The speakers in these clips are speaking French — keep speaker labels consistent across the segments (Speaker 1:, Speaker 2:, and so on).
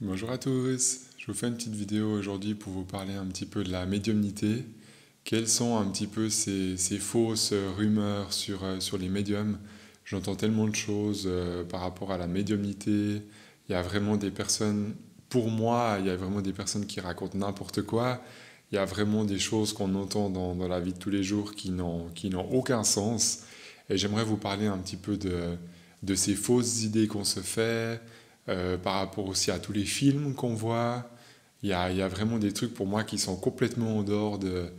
Speaker 1: Bonjour à tous, je vous fais une petite vidéo aujourd'hui pour vous parler un petit peu de la médiumnité. Quelles sont un petit peu ces fausses rumeurs sur les médiums? J'entends tellement de choses par rapport à la médiumnité. Il y a vraiment des personnes, pour moi, il y a vraiment des personnes qui racontent n'importe quoi. Il y a vraiment des choses qu'on entend dans la vie de tous les jours qui n'ont aucun sens. Et j'aimerais vous parler un petit peu de ces fausses idées qu'on se fait, par rapport aussi à tous les films qu'on voit. Il y a vraiment des trucs pour moi qui sont complètement en dehors de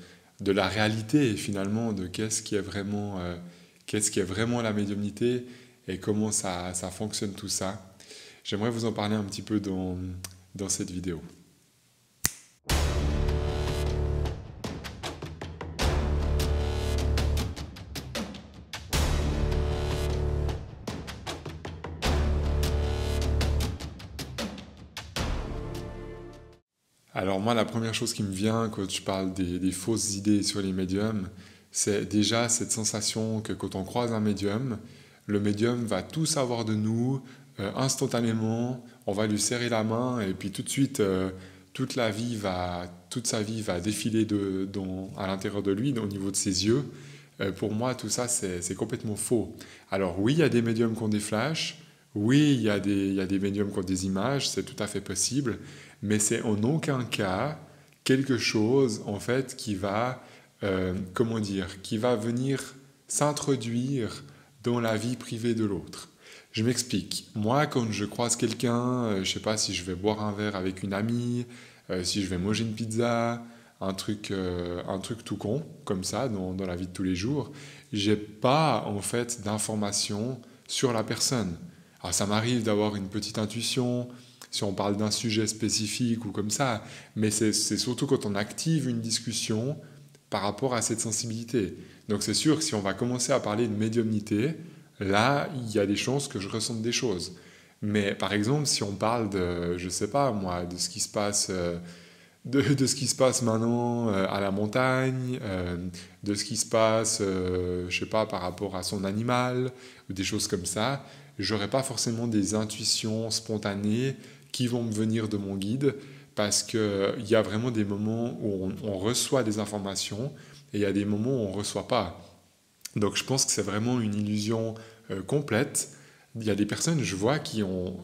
Speaker 1: la réalité et finalement de qu'est-ce qui est vraiment la médiumnité et comment ça fonctionne tout ça. J'aimerais vous en parler un petit peu dans cette vidéo. Alors moi, la première chose qui me vient quand je parle des fausses idées sur les médiums, c'est déjà cette sensation que quand on croise un médium, le médium va tout savoir de nous instantanément, on va lui serrer la main et puis tout de suite, toute sa vie va défiler à l'intérieur de lui, au niveau de ses yeux. Pour moi, tout ça, c'est complètement faux. Alors oui, il y a des médiums qui ont des flashs, oui, il y a des médiums qui ont des images, c'est tout à fait possible, mais c'est en aucun cas quelque chose, en fait, comment dire, qui va venir s'introduire dans la vie privée de l'autre. Je m'explique. Moi, quand je croise quelqu'un, je ne sais pas si je vais boire un verre avec une amie, si je vais manger une pizza, un truc tout con, comme ça, dans la vie de tous les jours, j'ai pas, en fait, d'informations sur la personne. Alors, ça m'arrive d'avoir une petite intuition, si on parle d'un sujet spécifique ou comme ça, mais c'est surtout quand on active une discussion par rapport à cette sensibilité. Donc c'est sûr que si on va commencer à parler de médiumnité, là, il y a des chances que je ressente des choses. Mais par exemple, si on parle de, je sais pas moi, de ce qui se passe, de ce qui se passe maintenant à la montagne, de ce qui se passe, je sais pas, par rapport à son animal, ou des choses comme ça, j'aurai pas forcément des intuitions spontanées qui vont me venir de mon guide, parce qu'il y a vraiment des moments où on reçoit des informations et il y a des moments où on ne reçoit pas. Donc je pense que c'est vraiment une illusion complète. Il y a des personnes, je vois,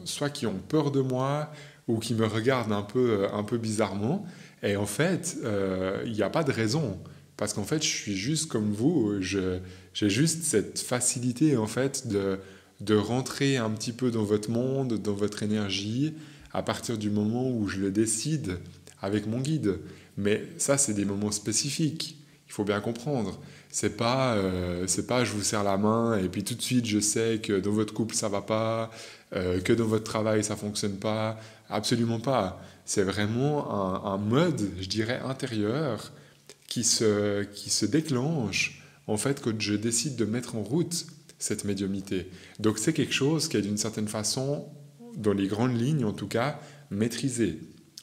Speaker 1: soit qui ont peur de moi ou qui me regardent un peu bizarrement. Et en fait, il n'y a pas de raison. Parce qu'en fait, je suis juste comme vous. J'ai juste cette facilité, en fait, de rentrer un petit peu dans votre monde, dans votre énergie, à partir du moment où je le décide avec mon guide. Mais ça, c'est des moments spécifiques. Il faut bien comprendre. C'est pas je vous serre la main et puis tout de suite je sais que dans votre couple ça va pas, que dans votre travail ça fonctionne pas. Absolument pas. C'est vraiment un mode, je dirais, intérieur qui se déclenche en fait quand je décide de mettre en route cette médiumnité. Donc c'est quelque chose qui est d'une certaine façon, dans les grandes lignes en tout cas, maîtrisé.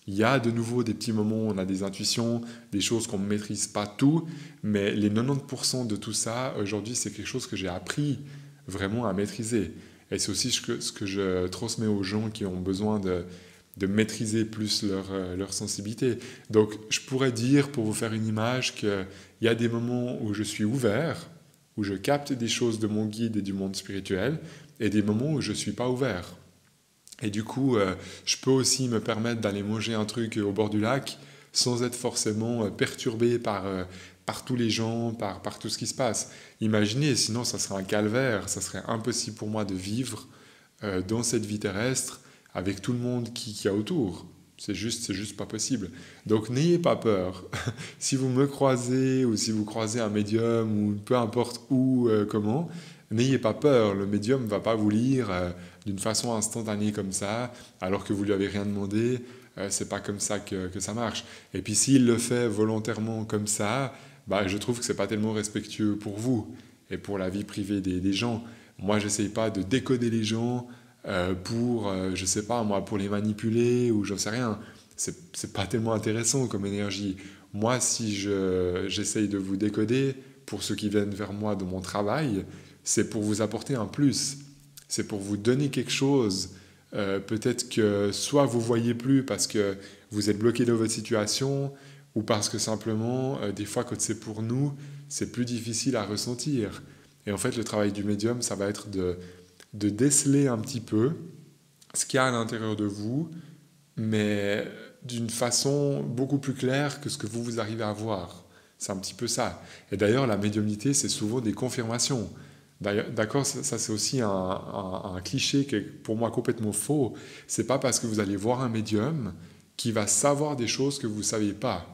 Speaker 1: Il y a de nouveau des petits moments où on a des intuitions, des choses qu'on ne maîtrise pas tout, mais les 90% de tout ça, aujourd'hui, c'est quelque chose que j'ai appris vraiment à maîtriser. Et c'est aussi ce que je transmets aux gens qui ont besoin de maîtriser plus leur sensibilité. Donc, je pourrais dire, pour vous faire une image, qu'il y a des moments où je suis ouvert, où je capte des choses de mon guide et du monde spirituel, et des moments où je ne suis pas ouvert. Et du coup, je peux aussi me permettre d'aller manger un truc au bord du lac sans être forcément perturbé par tous les gens, par tout ce qui se passe. Imaginez, sinon ça serait un calvaire, ça serait impossible pour moi de vivre dans cette vie terrestre avec tout le monde qui a autour. C'est juste pas possible. Donc n'ayez pas peur. Si vous me croisez ou si vous croisez un médium ou peu importe où, comment, n'ayez pas peur. Le médium ne va pas vous lire d'une façon instantanée comme ça, alors que vous lui avez rien demandé. C'est pas comme ça que ça marche. Et puis s'il le fait volontairement comme ça, bah, je trouve que c'est pas tellement respectueux pour vous et pour la vie privée des gens. Moi, j'essaye pas de décoder les gens je sais pas moi, pour les manipuler ou j'en sais rien. C'est pas tellement intéressant comme énergie. Moi, si j'essaye de vous décoder pour ceux qui viennent vers moi de mon travail, c'est pour vous apporter un plus. C'est pour vous donner quelque chose Peut-être que soit vous voyez plus parce que vous êtes bloqué dans votre situation, ou parce que simplement, des fois, quand c'est pour nous, c'est plus difficile à ressentir. Et en fait, le travail du médium, ça va être de déceler un petit peu ce qu'il y a à l'intérieur de vous, mais d'une façon beaucoup plus claire que ce que vous arrivez à voir. C'est un petit peu ça. Et d'ailleurs, la médiumnité, c'est souvent des confirmations. D'accord, ça c'est aussi un cliché qui est pour moi complètement faux. C'est pas parce que vous allez voir un médium qui va savoir des choses que vous ne saviez pas.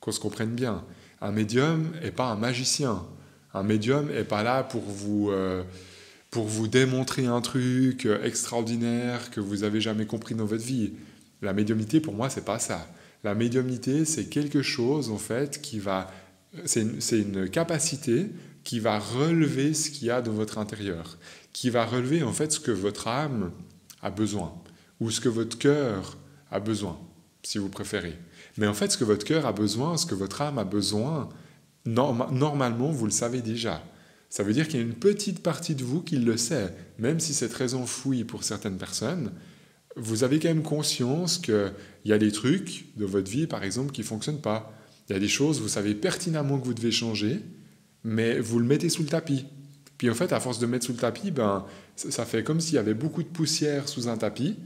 Speaker 1: Qu'on se comprenne bien. Un médium n'est pas un magicien. Un médium n'est pas là pour vous démontrer un truc extraordinaire que vous n'avez jamais compris dans votre vie. La médiumnité, pour moi, c'est pas ça. La médiumnité, c'est quelque chose, en fait, c'est une capacité qui va relever ce qu'il y a dans votre intérieur, qui va relever, en fait, ce que votre âme a besoin, ou ce que votre cœur a besoin, si vous préférez. Mais en fait, ce que votre cœur a besoin, ce que votre âme a besoin, normalement, vous le savez déjà. Ça veut dire qu'il y a une petite partie de vous qui le sait, même si c'est très enfoui pour certaines personnes. Vous avez quand même conscience qu'il y a des trucs de votre vie, par exemple, qui ne fonctionnent pas. Il y a des choses, vous savez pertinemment que vous devez changer, mais vous le mettez sous le tapis. Puis en fait, à force de mettre sous le tapis, ça fait comme s'il y avait beaucoup de poussière sous un tapis.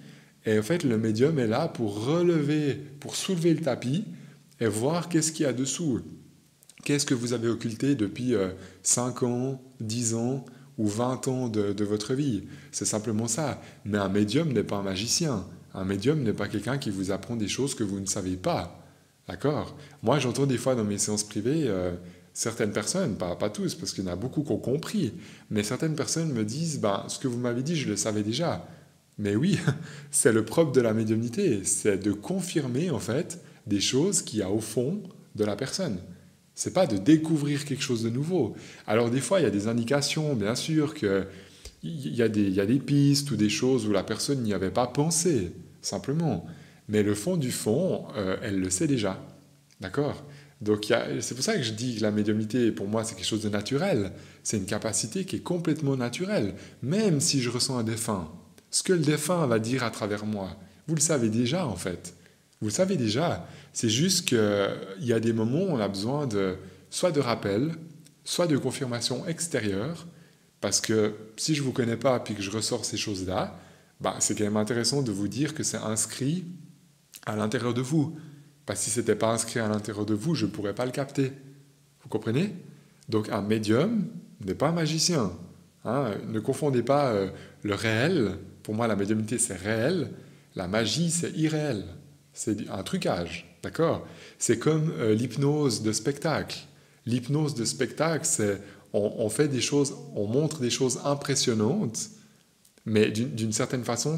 Speaker 1: Et en fait, le médium est là pour relever, pour soulever le tapis et voir qu'est-ce qu'il y a dessous. Qu'est-ce que vous avez occulté depuis 5 ans, 10 ans ou 20 ans de votre vie? C'est simplement ça. Mais un médium n'est pas un magicien. Un médium n'est pas quelqu'un qui vous apprend des choses que vous ne savez pas. D'accord? Moi, j'entends des fois dans mes séances privées, certaines personnes, pas tous, parce qu'il y en a beaucoup qui ont compris, mais certaines personnes me disent, ce que vous m'avez dit, je le savais déjà. Mais oui, c'est le propre de la médiumnité, c'est de confirmer en fait des choses qu'il y a au fond de la personne. C'est pas de découvrir quelque chose de nouveau. Alors des fois, il y a des indications, bien sûr, qu'il y a des pistes ou des choses où la personne n'y avait pas pensé, simplement. Mais le fond du fond, elle le sait déjà. D'accord? Donc c'est pour ça que je dis que la médiumnité, pour moi, c'est quelque chose de naturel. C'est une capacité qui est complètement naturelle. Même si je ressens un défunt, ce que le défunt va dire à travers moi, vous le savez déjà, en fait. Vous le savez déjà. C'est juste qu'il y a des moments où on a besoin soit de rappel, soit de confirmation extérieure, parce que si je ne vous connais pas et que je ressors ces choses-là, c'est quand même intéressant de vous dire que c'est inscrit à l'intérieur de vous. Parce que si ce n'était pas inscrit à l'intérieur de vous, je ne pourrais pas le capter. Vous comprenez? Donc un médium n'est pas un magicien. Ne confondez pas le réel. Pour moi, la médiumnité, c'est réel. La magie, c'est irréel. C'est un trucage. D'accord? C'est comme l'hypnose de spectacle. L'hypnose de spectacle, c'est on fait des choses, on montre des choses impressionnantes, mais d'une certaine façon,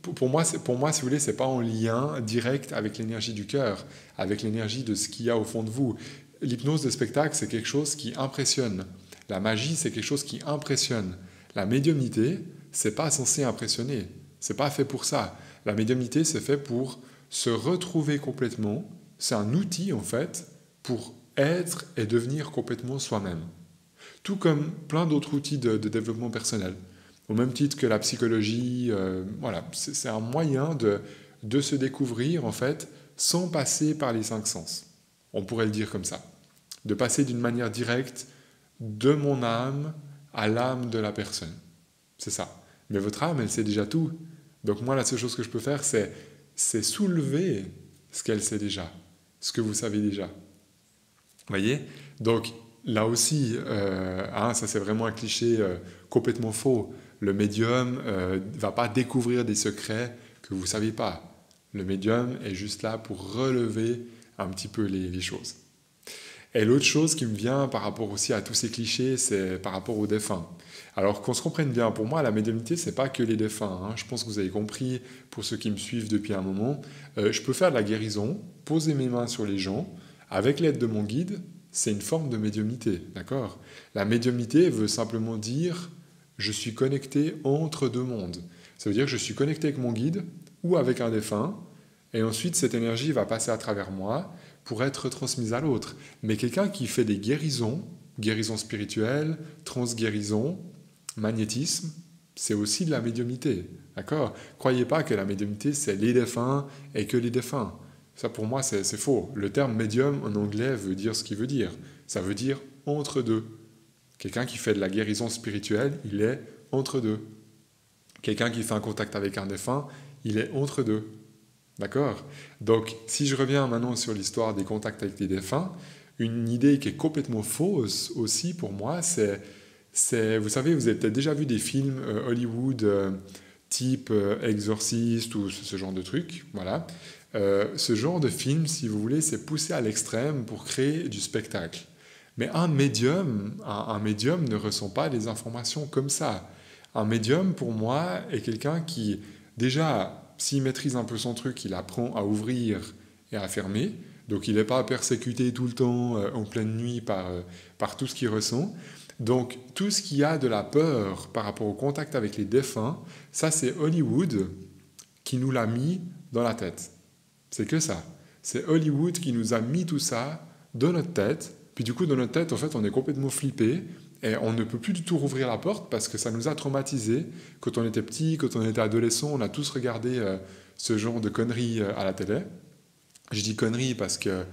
Speaker 1: pour moi, si vous voulez, c'est pas en lien direct avec l'énergie du cœur, avec l'énergie de ce qu'il y a au fond de vous. L'hypnose de spectacle, c'est quelque chose qui impressionne. La magie, c'est quelque chose qui impressionne. La médiumnité, c'est pas censé impressionner. C'est pas fait pour ça. La médiumnité, c'est fait pour se retrouver complètement. C'est un outil, en fait, pour être et devenir complètement soi-même. Tout comme plein d'autres outils de développement personnel. Au même titre que la psychologie, voilà, c'est un moyen de se découvrir, en fait, sans passer par les 5 sens. On pourrait le dire comme ça. De passer d'une manière directe de mon âme à l'âme de la personne. C'est ça. Mais votre âme, elle sait déjà tout. Donc moi, la seule chose que je peux faire, c'est soulever ce qu'elle sait déjà, ce que vous savez déjà. Vous voyez? Donc là aussi, ça c'est vraiment un cliché complètement faux. Le médium ne va pas découvrir des secrets que vous ne savez pas. Le médium est juste là pour relever un petit peu les choses. Et l'autre chose qui me vient par rapport aussi à tous ces clichés, c'est par rapport aux défunts. Alors qu'on se comprenne bien, pour moi, la médiumnité, c'est pas que les défunts. Je pense que vous avez compris, pour ceux qui me suivent depuis un moment. Je peux faire de la guérison, poser mes mains sur les gens, avec l'aide de mon guide, c'est une forme de médiumnité, d'accord? La médiumnité veut simplement dire « je suis connecté entre deux mondes ». Ça veut dire que je suis connecté avec mon guide ou avec un défunt, et ensuite cette énergie va passer à travers moi pour être transmise à l'autre. Mais quelqu'un qui fait des guérisons spirituelles, transguérisons, magnétisme, c'est aussi de la médiumnité. D'accord? Croyez pas que la médiumnité, c'est les défunts et que les défunts. Ça, pour moi, c'est faux. Le terme médium en anglais veut dire ce qu'il veut dire. Ça veut dire entre deux. Quelqu'un qui fait de la guérison spirituelle, il est entre deux. Quelqu'un qui fait un contact avec un défunt, il est entre deux. D'accord? Donc, si je reviens maintenant sur l'histoire des contacts avec les défunts, une idée qui est complètement fausse aussi pour moi, vous savez, vous avez peut-être déjà vu des films Hollywood type Exorciste ou ce genre de trucs, voilà. Ce genre de film, si vous voulez, c'est poussé à l'extrême pour créer du spectacle. Mais un médium ne ressent pas des informations comme ça. Un médium, pour moi, est quelqu'un qui, déjà, s'il maîtrise un peu son truc, il apprend à ouvrir et à fermer. Donc, il n'est pas persécuté tout le temps en pleine nuit par tout ce qu'il ressent. Donc, tout ce qui a de la peur par rapport au contact avec les défunts, ça, c'est Hollywood qui nous l'a mis dans la tête. C'est que ça. C'est Hollywood qui nous a mis tout ça dans notre tête. Puis du coup, dans notre tête, en fait, on est complètement flippé et on ne peut plus du tout rouvrir la porte parce que ça nous a traumatisés. Quand on était petit, quand on était adolescent, on a tous regardé ce genre de conneries à la télé. Je dis conneries parce que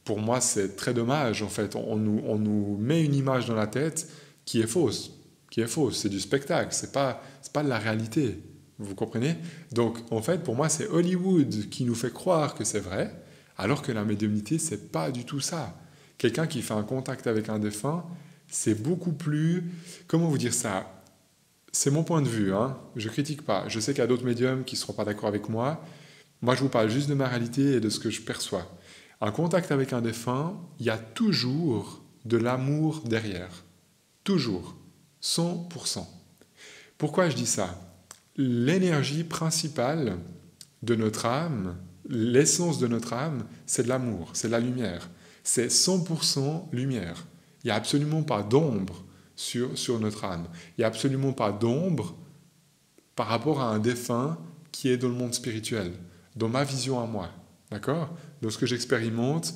Speaker 1: pour moi, c'est très dommage. En fait, on nous met une image dans la tête qui est fausse. Qui est fausse. C'est du spectacle. C'est pas de la réalité. Vous comprenez? Donc, en fait, pour moi, c'est Hollywood qui nous fait croire que c'est vrai, alors que la médiumnité, c'est pas du tout ça. Quelqu'un qui fait un contact avec un défunt, c'est beaucoup plus... Comment vous dire ça? C'est mon point de vue, hein. Je critique pas. Je sais qu'il y a d'autres médiums qui ne seront pas d'accord avec moi. Moi, je vous parle juste de ma réalité et de ce que je perçois. Un contact avec un défunt, il y a toujours de l'amour derrière. Toujours. 100%. Pourquoi je dis ça? L'énergie principale de notre âme, l'essence de notre âme, c'est de l'amour, c'est de la lumière. C'est 100% lumière. Il n'y a absolument pas d'ombre sur notre âme. Il n'y a absolument pas d'ombre par rapport à un défunt qui est dans le monde spirituel, dans ma vision à moi. D'accord? Dans ce que j'expérimente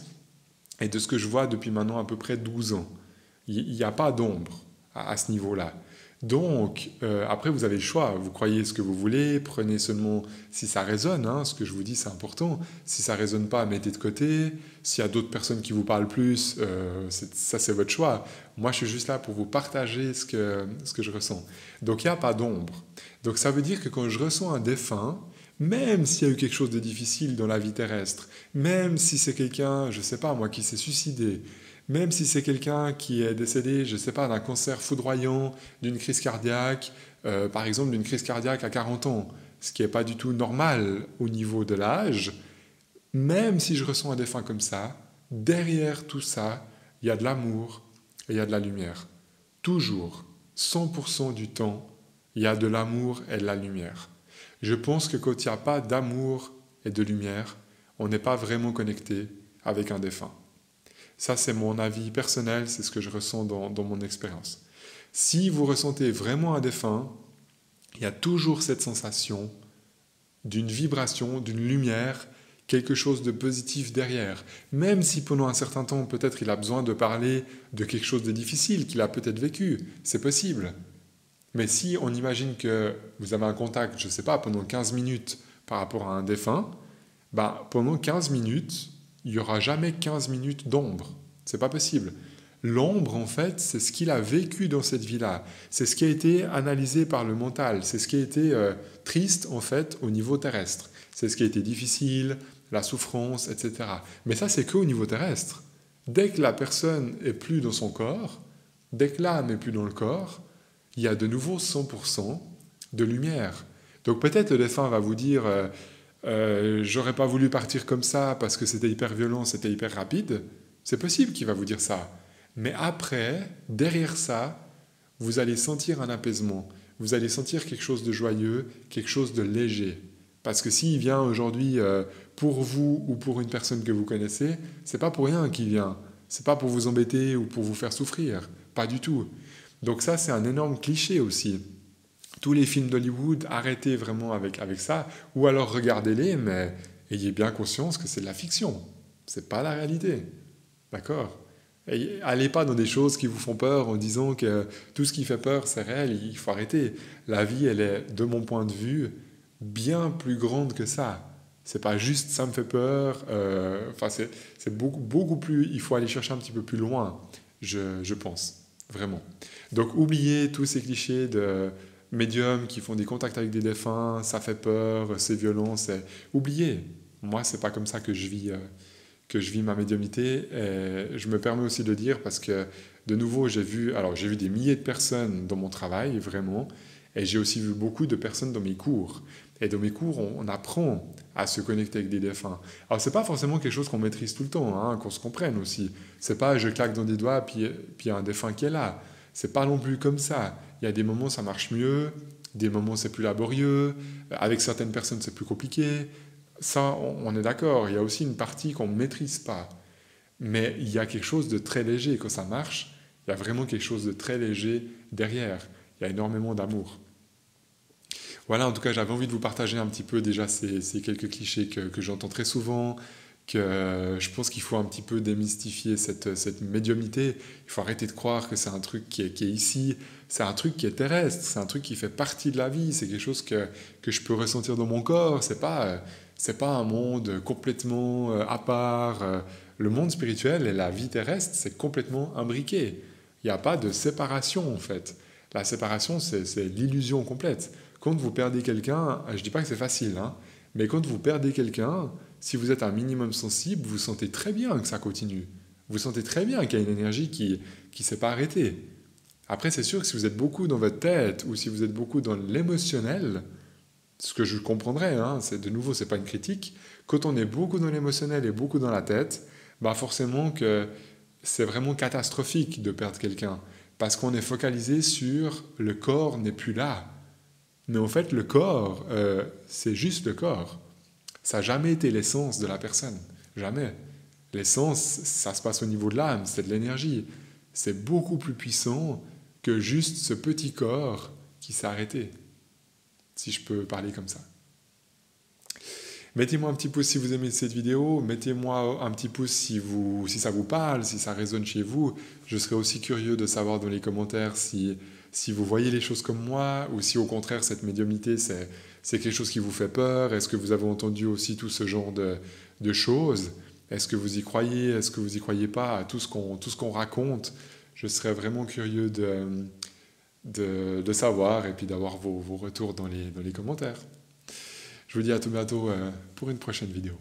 Speaker 1: et de ce que je vois depuis maintenant à peu près 12 ans. Il n'y a pas d'ombre à ce niveau-là. Donc, après, vous avez le choix. Vous croyez ce que vous voulez, prenez seulement si ça résonne. Hein, ce que je vous dis, c'est important. Si ça ne résonne pas, mettez de côté. S'il y a d'autres personnes qui vous parlent plus, ça, c'est votre choix. Moi, je suis juste là pour vous partager ce que je ressens. Donc, il n'y a pas d'ombre. Donc, ça veut dire que quand je ressens un défunt, même s'il y a eu quelque chose de difficile dans la vie terrestre, même si c'est quelqu'un, je ne sais pas moi, qui s'est suicidé, même si c'est quelqu'un qui est décédé, je ne sais pas, d'un cancer foudroyant, d'une crise cardiaque, par exemple d'une crise cardiaque à 40 ans, ce qui n'est pas du tout normal au niveau de l'âge, même si je ressens un défunt comme ça, derrière tout ça, il y a de l'amour et il y a de la lumière. Toujours, 100% du temps, il y a de l'amour et de la lumière. Je pense que quand il n'y a pas d'amour et de lumière, on n'est pas vraiment connecté avec un défunt. Ça, c'est mon avis personnel, c'est ce que je ressens dans mon expérience. Si vous ressentez vraiment un défunt, il y a toujours cette sensation d'une vibration, d'une lumière, quelque chose de positif derrière. Même si pendant un certain temps, peut-être il a besoin de parler de quelque chose de difficile qu'il a peut-être vécu, c'est possible. Mais si on imagine que vous avez un contact, je ne sais pas, pendant 15 minutes par rapport à un défunt, pendant 15 minutes, il n'y aura jamais 15 minutes d'ombre. C'est pas possible. L'ombre, en fait, c'est ce qu'il a vécu dans cette vie-là. C'est ce qui a été analysé par le mental. C'est ce qui a été triste, en fait, au niveau terrestre. C'est ce qui a été difficile, la souffrance, etc. Mais ça, c'est qu'au niveau terrestre. Dès que la personne est plus dans son corps, dès que l'âme n'est plus dans le corps, il y a de nouveau 100% de lumière. Donc peut-être le défunt va vous dire j'aurais pas voulu partir comme ça parce que c'était hyper violent, c'était hyper rapide. C'est possible qu'il va vous dire ça. Mais après, derrière ça, vous allez sentir un apaisement. Vous allez sentir quelque chose de joyeux, quelque chose de léger. Parce que s'il vient aujourd'hui pour vous ou pour une personne que vous connaissez, c'est pas pour rien qu'il vient. C'est pas pour vous embêter ou pour vous faire souffrir. Pas du tout. Donc ça, c'est un énorme cliché aussi. Tous les films d'Hollywood, arrêtez vraiment avec ça, ou alors regardez-les, mais ayez bien conscience que c'est de la fiction. C'est pas la réalité. D'accord? Et allez pas dans des choses qui vous font peur en disant que tout ce qui fait peur, c'est réel. Il faut arrêter. La vie, elle est, de mon point de vue, bien plus grande que ça. C'est pas juste ça me fait peur. Enfin, c'est beaucoup, beaucoup plus. Il faut aller chercher un petit peu plus loin, je pense. Vraiment. Donc, oubliez tous ces clichés de médiums qui font des contacts avec des défunts, ça fait peur, c'est violent. Oubliez. Moi, c'est pas comme ça que je vis ma médiumnité. Et je me permets aussi de le dire parce que, de nouveau, j'ai vu des milliers de personnes dans mon travail, vraiment, et j'ai aussi vu beaucoup de personnes dans mes cours. Et dans mes cours, on apprend à se connecter avec des défunts. Alors, c'est pas forcément quelque chose qu'on maîtrise tout le temps, hein, qu'on se comprenne aussi. C'est pas je claque dans des doigts, puis il y a un défunt qui est là. C'est pas non plus comme ça. Il y a des moments, ça marche mieux, des moments, c'est plus laborieux. Avec certaines personnes, c'est plus compliqué. Ça, on est d'accord. Il y a aussi une partie qu'on ne maîtrise pas. Mais il y a quelque chose de très léger. Quand ça marche, il y a vraiment quelque chose de très léger derrière. Il y a énormément d'amour. Voilà, en tout cas, j'avais envie de vous partager un petit peu déjà ces quelques clichés que j'entends très souvent, que je pense qu'il faut un petit peu démystifier cette médiumnité. Il faut arrêter de croire que c'est un truc qui est ici, c'est un truc qui est terrestre, c'est un truc qui fait partie de la vie, c'est quelque chose que je peux ressentir dans mon corps, c'est pas un monde complètement à part. Le monde spirituel et la vie terrestre, c'est complètement imbriqué. Il n'y a pas de séparation en fait. La séparation, c'est l'illusion complète. Quand vous perdez quelqu'un, je ne dis pas que c'est facile, hein, mais quand vous perdez quelqu'un, si vous êtes un minimum sensible, vous sentez très bien que ça continue. Vous sentez très bien qu'il y a une énergie qui ne s'est pas arrêtée. Après, c'est sûr que si vous êtes beaucoup dans votre tête ou si vous êtes beaucoup dans l'émotionnel, ce que je comprendrais, hein, de nouveau, ce n'est pas une critique, quand on est beaucoup dans l'émotionnel et beaucoup dans la tête, bah forcément que c'est vraiment catastrophique de perdre quelqu'un. Parce qu'on est focalisé sur le corps n'est plus là. Mais en fait, le corps, c'est juste le corps. Ça n'a jamais été l'essence de la personne. Jamais. L'essence, ça se passe au niveau de l'âme, c'est de l'énergie. C'est beaucoup plus puissant que juste ce petit corps qui s'est arrêté, si je peux parler comme ça. Mettez-moi un petit pouce si vous aimez cette vidéo, mettez-moi un petit pouce si ça vous parle, si ça résonne chez vous. Je serais aussi curieux de savoir dans les commentaires si vous voyez les choses comme moi ou si au contraire cette médiumnité c'est quelque chose qui vous fait peur. Est-ce que vous avez entendu aussi tout ce genre de choses? Est-ce que vous y croyez? Est-ce que vous y croyez pas à tout ce qu'on raconte? Je serais vraiment curieux de savoir et puis d'avoir vos retours dans les commentaires. Je vous dis à tout bientôt pour une prochaine vidéo.